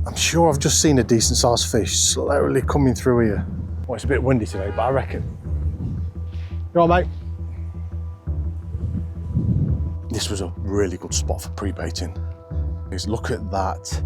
I'm sure I've just seen a decent sized fish slowly coming through here. Well, it's a bit windy today, but I reckon. You all right, mate? This was a really good spot for pre-baiting. Look at that.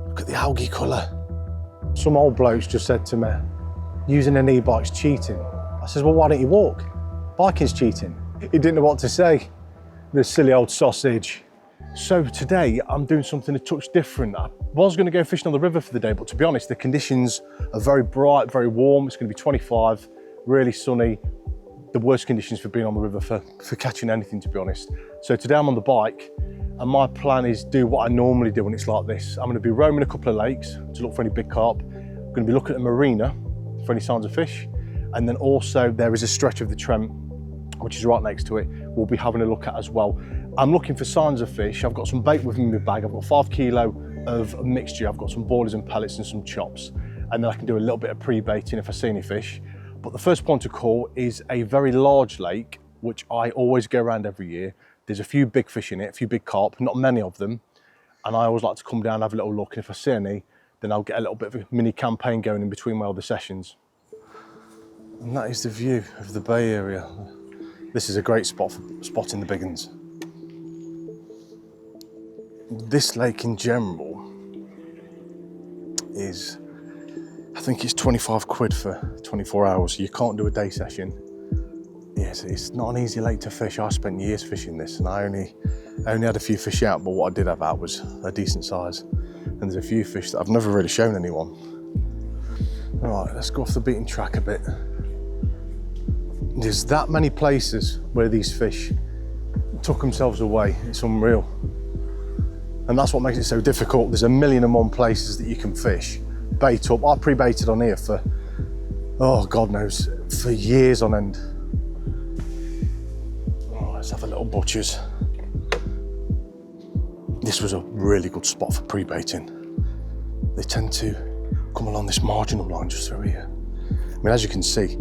Look at the algae colour. Some old blokes just said to me, using an e-bike's cheating. I says, well, why don't you walk? Biking's cheating. He didn't know what to say. This silly old sausage. So today I'm doing something a touch different. I was going to go fishing on the river for the day, but to be honest, the conditions are very bright, very warm. It's going to be 25, really sunny. The worst conditions for being on the river for catching anything, to be honest. So today I'm on the bike, and my plan is do what I normally do when it's like this. I'm going to be roaming a couple of lakes to look for any big carp. I'm going to be looking at the Marina for any signs of fish. And then also there is a stretch of the Trent, which is right next to it, we'll be having a look at as well. I'm looking for signs of fish. I've got some bait with me in my bag. I've got 5 kilo of mixture. I've got some boilies and pellets and some chops. And then I can do a little bit of pre-baiting if I see any fish. But the first point of call is a very large lake, which I always go around every year. There's a few big fish in it, a few big carp, not many of them. And I always like to come down and have a little look. And if I see any, then I'll get a little bit of a mini campaign going in between my other sessions. And that is the view of the bay area. This is a great spot for spotting the big uns. This lake in general is, I think it's 25 quid for 24 hours. You can't do a day session. Yes, it's not an easy lake to fish. I spent years fishing this, and I only had a few fish out, but what I did have out was a decent size. And there's a few fish that I've never really shown anyone. All right, let's go off the beaten track a bit. There's that many places where these fish took themselves away. It's unreal. And that's what makes it so difficult. There's 1,000,001 places that you can fish. Bait up. I pre-baited on here for, oh, God knows, for years on end. Oh, let's have a little butcher's. This was a really good spot for pre-baiting. They tend to come along this marginal line just through here. I mean, as you can see,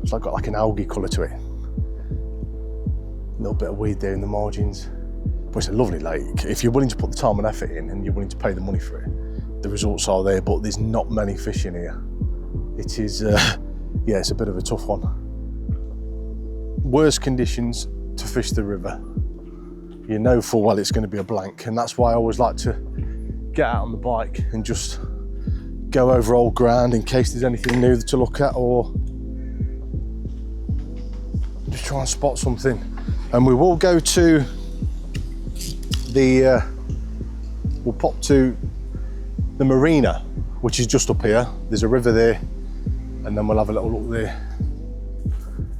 it's got like an algae colour to it. A little bit of weed there in the margins. But it's a lovely lake. If you're willing to put the time and effort in and you're willing to pay the money for it, the results are there, but there's not many fish in here. It is, yeah, it's a bit of a tough one. Worst conditions to fish the river. You know full well it's going to be a blank, and that's why I always like to get out on the bike and just go over old ground in case there's anything new to look at, or just try and spot something. And we will go to the, we'll pop to the Marina, which is just up here. There's a river there, and then we'll have a little look there.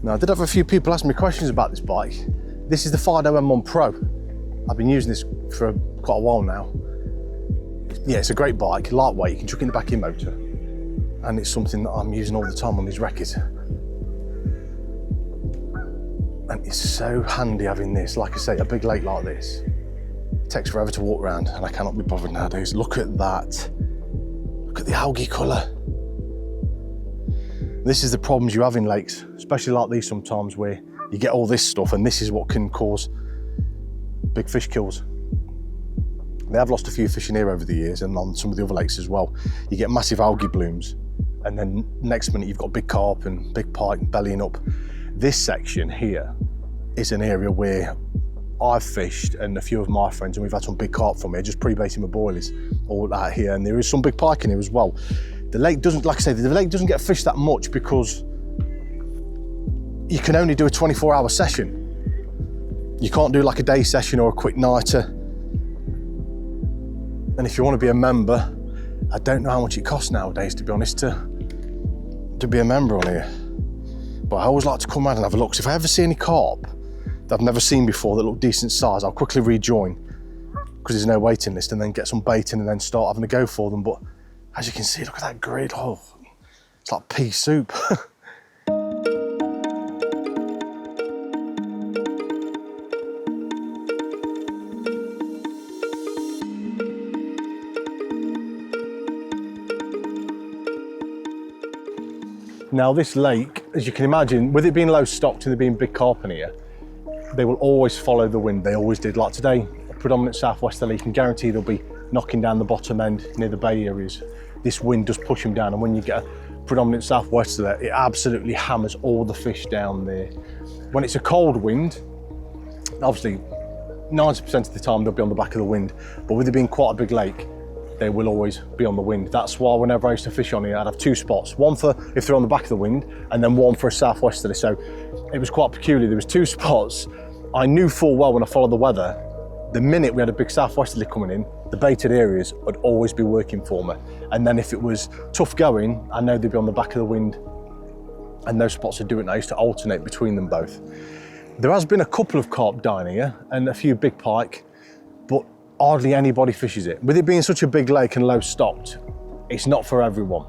Now, I did have a few people ask me questions about this bike. This is the Fiido M1 Pro. I've been using this for quite a while now. Yeah, it's a great bike, lightweight, you can chuck it in the back of your motor. And it's something that I'm using all the time on these recce's. And it's so handy having this. Like I say, a big lake like this, it takes forever to walk around, and I cannot be bothered nowadays. Look at that. Look at the algae colour. This is the problems you have in lakes, especially like these sometimes, where you get all this stuff, and this is what can cause big fish kills. They have lost a few fish in here over the years, and on some of the other lakes as well. You get massive algae blooms, and then next minute you've got big carp and big pike bellying up. This section here is an area where I've fished, and a few of my friends, and we've had some big carp from here, just pre-baiting my boilies all out here, and there is some big pike in here as well. The lake doesn't, like I say, the lake doesn't get fished that much because you can only do a 24-hour session. You can't do like a day session or a quick nighter. And if you want to be a member, I don't know how much it costs nowadays, to be honest, to be a member on here. But I always like to come around and have a look. So if I ever see any carp that I've never seen before that look decent size, I'll quickly rejoin because there's no waiting list, and then get some bait in and then start having a go for them. But as you can see, look at that grid. Oh, it's like pea soup. Now this lake, as you can imagine, with it being low stocked and there being big carp in here, they will always follow the wind. They always did. Like today, a predominant southwesterly, you can guarantee there'll be knocking down the bottom end near the bay areas. This wind does push them down, and when you get a predominant southwesterly, it absolutely hammers all the fish down there. When it's a cold wind, obviously 90% of the time they'll be on the back of the wind, but with it being quite a big lake, they will always be on the wind. That's why whenever I used to fish on here, I'd have two spots, one for if they're on the back of the wind, and then one for a southwesterly. So it was quite peculiar. There was two spots. I knew full well when I followed the weather, the minute we had a big southwesterly coming in, the baited areas would always be working for me. And then if it was tough going, I know they'd be on the back of the wind, and those spots would do it, and I used to alternate between them both. There has been a couple of carp dying here and a few big pike, but hardly anybody fishes it. With it being such a big lake and low stocked, it's not for everyone.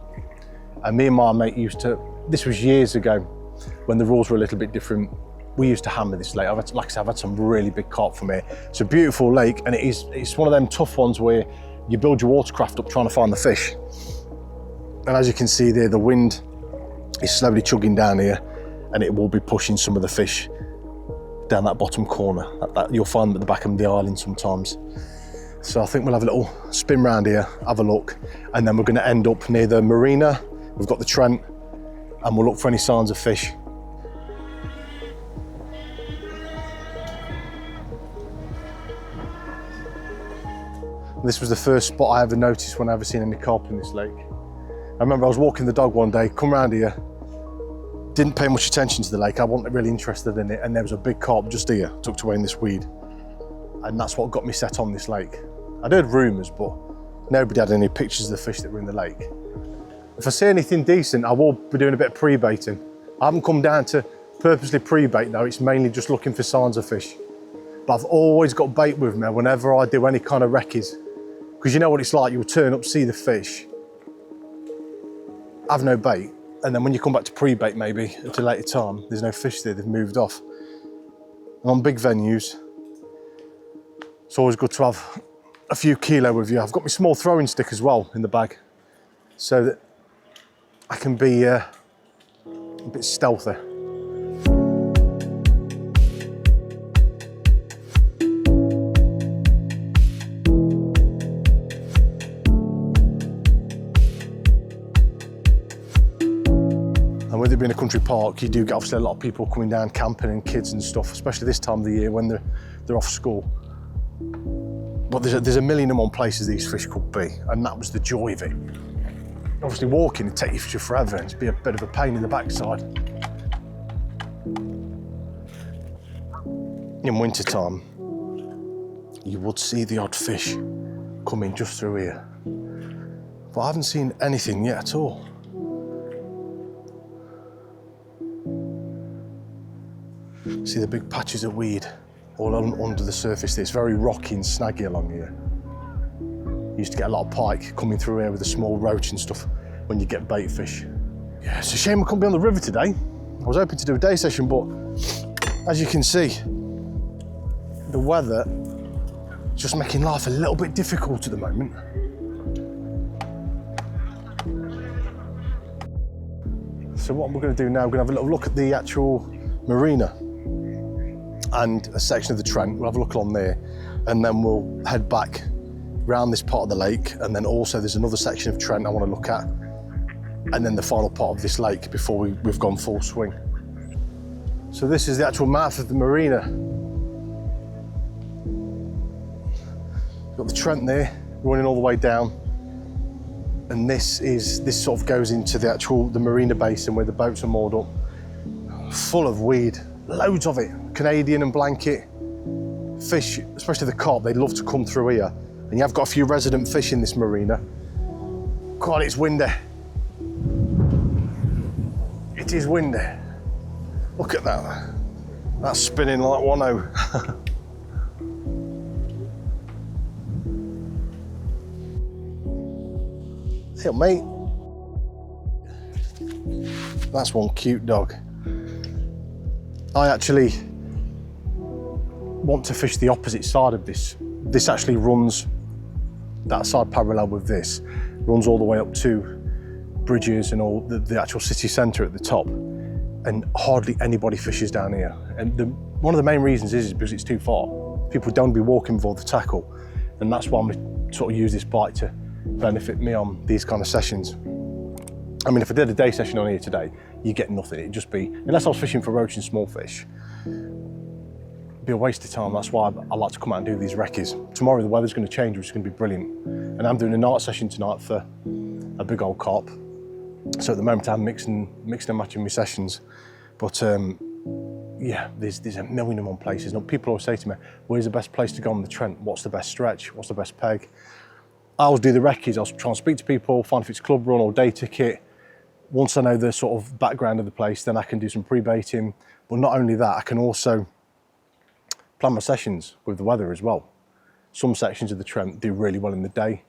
And me and my mate used to, this was years ago when the rules were a little bit different, we used to hammer this lake. Like I said, I've had some really big carp from here. It's a beautiful lake, and it's one of them tough ones where you build your watercraft up trying to find the fish. And as you can see there, the wind is slowly chugging down here, and it will be pushing some of the fish down that bottom corner. That you'll find them at the back of the island sometimes. So I think we'll have a little spin round here, have a look, and then we're going to end up near the Marina. We've got the Trent, and we'll look for any signs of fish. This was the first spot I ever noticed when I ever seen any carp in this lake. I remember I was walking the dog one day, come round here, didn't pay much attention to the lake, I wasn't really interested in it, and there was a big carp just here, tucked away in this weed. And that's what got me set on this lake. I'd heard rumours, but nobody had any pictures of the fish that were in the lake. If I see anything decent, I will be doing a bit of pre-baiting. I haven't come down to purposely pre-bait though, it's mainly just looking for signs of fish. But I've always got bait with me whenever I do any kind of recce's. Because you know what it's like, you'll turn up, see the fish, have no bait, and then when you come back to pre-bait maybe at a later time, there's no fish there, they've moved off. And on big venues, it's always good to have a few kilo with you. I've got my small throwing stick as well in the bag, so that I can be a bit stealthy. And with it being a country park, you do get obviously a lot of people coming down camping and kids and stuff, especially this time of the year when they're off school. But there's a million and one places these fish could be, and that was the joy of it. Obviously walking would take you forever, and it'd be a bit of a pain in the backside. In winter time, you would see the odd fish coming just through here. But I haven't seen anything yet at all. See the big patches of weed all under the surface there. It's very rocky and snaggy along here. You used to get a lot of pike coming through here with a small roach and stuff when you get bait fish. Yeah, it's a shame I couldn't be on the river today. I was hoping to do a day session, but as you can see, the weather is just making life a little bit difficult at the moment. So what we're going to do now, we're going to have a little look at the actual Marina and a section of the Trent. We'll have a look along there, and then we'll head back round this part of the lake, and then also there's another section of Trent I want to look at, and then the final part of this lake before we've gone full swing. So this is the actual mouth of the Marina. Got the Trent there running all the way down, and this sort of goes into the Marina basin where the boats are moored up, full of weed, loads of it. Canadian and blanket fish, especially the carp, they love to come through here. And you have got a few resident fish in this Marina. God, it's windy. It is windy. Look at that. That's spinning like 1-0. Hey, mate. That's one cute dog. I actually want to fish the opposite side of this. This actually runs, that side parallel with this, runs all the way up to bridges and all the actual city centre at the top. And hardly anybody fishes down here. And one of the main reasons is because it's too far. People don't be walking with all the tackle. And that's why I'm sort of use this bike to benefit me on these kind of sessions. I mean, if I did a day session on here today, you get nothing. It'd just be, unless I was fishing for roach and small fish, it'd be a waste of time. That's why I like to come out and do these recce's. Tomorrow the weather's going to change, which is going to be brilliant. And I'm doing a night session tonight for a big old carp. So at the moment I'm mixing and matching my sessions. But yeah, there's a million and one places. Now, people always say to me, where's the best place to go on the Trent? What's the best stretch? What's the best peg? I always do the recce's. I'll try and speak to people, find if it's club run or day ticket. Once I know the sort of background of the place, then I can do some pre-baiting. But not only that, I can also plan my sessions with the weather as well. Some sections of the Trent do really well in the day.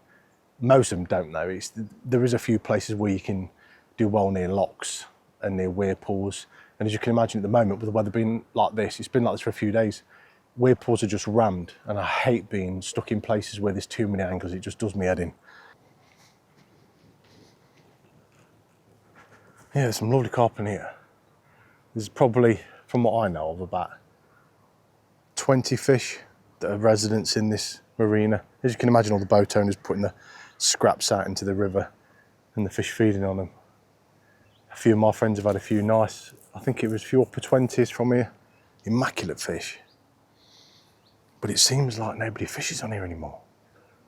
Most of them don't though. There is a few places where you can do well near locks and near weir pools. And as you can imagine at the moment, with the weather being like this, it's been like this for a few days, weir pools are just rammed. And I hate being stuck in places where there's too many angles. It just does me head in. Yeah, there's some lovely carp in here. There's probably, from what I know of, about 20 fish that are residents in this marina. As you can imagine, all the boat owners putting the scraps out into the river and the fish feeding on them. A few of my friends have had a few nice, I think it was a few upper 20s from here. Immaculate fish. But it seems like nobody fishes on here anymore.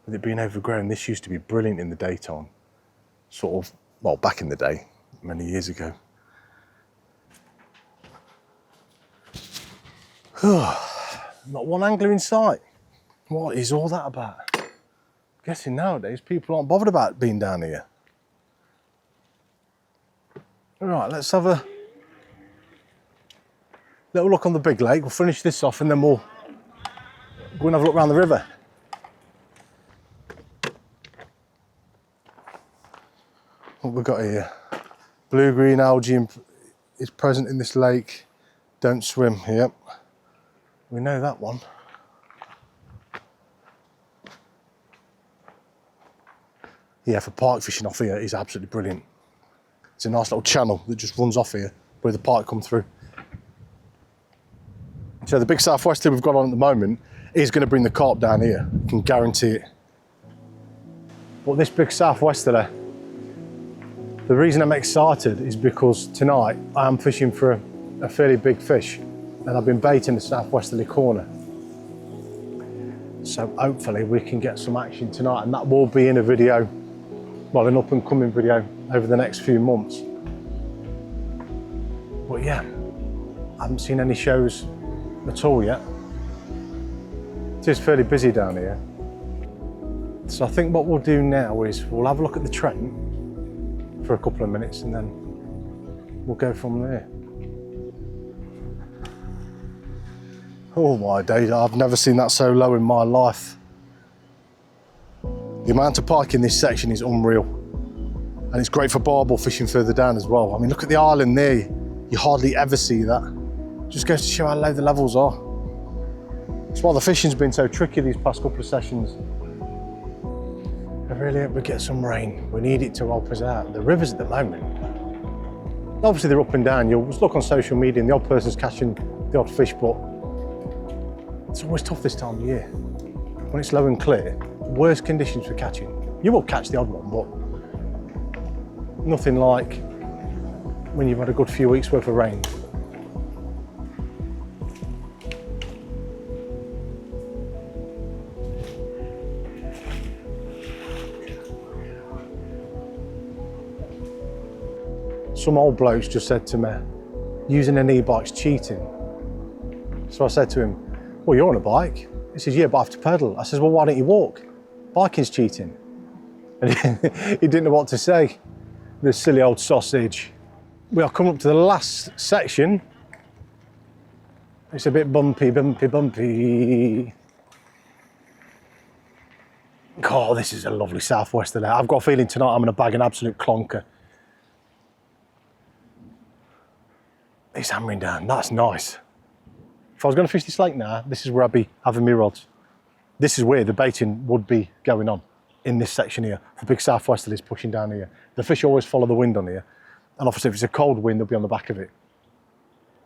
With it being overgrown, this used to be brilliant in the daytime. Sort of, well, back in the day, many years ago. Not one angler in sight. What is all that about? I'm guessing nowadays people aren't bothered about being down here. All right, let's have a little look on the big lake. We'll finish this off and then we'll go and have a look around the river. What we've got here? Blue-green algae is present in this lake. Don't swim, yep. We know that one. Yeah, for pike fishing off here is absolutely brilliant. It's a nice little channel that just runs off here where the pike come through. So the big southwesterly we've got on at the moment is going to bring the carp down here. I can guarantee it. But this big southwesterly, the reason I'm excited is because tonight I am fishing for a fairly big fish and I've been baiting the southwesterly corner. So hopefully we can get some action tonight and that will be in a video, well, an up and coming video over the next few months. But yeah, I haven't seen any shows at all yet. It is fairly busy down here. So I think what we'll do now is we'll have a look at the Trent for a couple of minutes and then we'll go from there. Oh my days, I've never seen that so low in my life. The amount of pike in this section is unreal. And it's great for barbel fishing further down as well. I mean, look at the island there. You hardly ever see that. Just goes to show how low the levels are. That's why the fishing's been so tricky these past couple of sessions. I really hope we get some rain. We need it to help us out. The rivers at the moment, obviously they're up and down. You'll look on social media and the odd person's catching the odd fish, but it's always tough this time of year. When it's low and clear, worst conditions for catching. You will catch the odd one, but nothing like when you've had a good few weeks worth of rain. Some old blokes just said to me, using an e-bike's cheating. So I said to him, well, you're on a bike. He says, yeah, but I have to pedal. I says, well, why don't you walk? Biking's cheating. And he didn't know what to say. This silly old sausage. We are coming up to the last section. It's a bit bumpy, bumpy, bumpy. Oh, this is a lovely southwesterly. I've got a feeling tonight I'm going to bag an absolute clonker. It's hammering down, that's nice. If I was going to fish this lake now, this is where I'd be having my rods. This is where the baiting would be going on, in this section here. The big southwesterly is pushing down here. The fish always follow the wind on here. And obviously if it's a cold wind, they'll be on the back of it.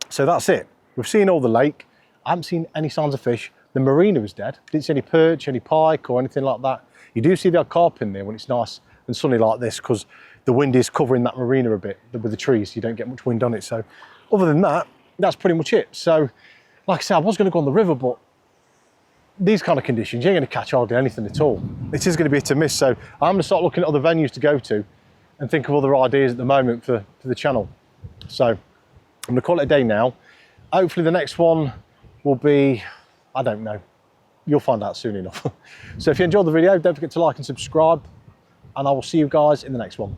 So that's it. We've seen all the lake. I haven't seen any signs of fish. The marina was dead. Didn't see any perch, any pike or anything like that. You do see the odd carp in there when it's nice and sunny like this, because the wind is covering that marina a bit with the trees. You don't get much wind on it. So other than that, that's pretty much it. So like I said, I was going to go on the river, but these kind of conditions, you ain't going to catch hardly anything at all. It is going to be hit and miss. So I'm going to start looking at other venues to go to and think of other ideas at the moment for the channel. So I'm going to call it a day now. Hopefully the next one will be, I don't know, you'll find out soon enough. So if you enjoyed the video, don't forget to like and subscribe, and I will see you guys in the next one.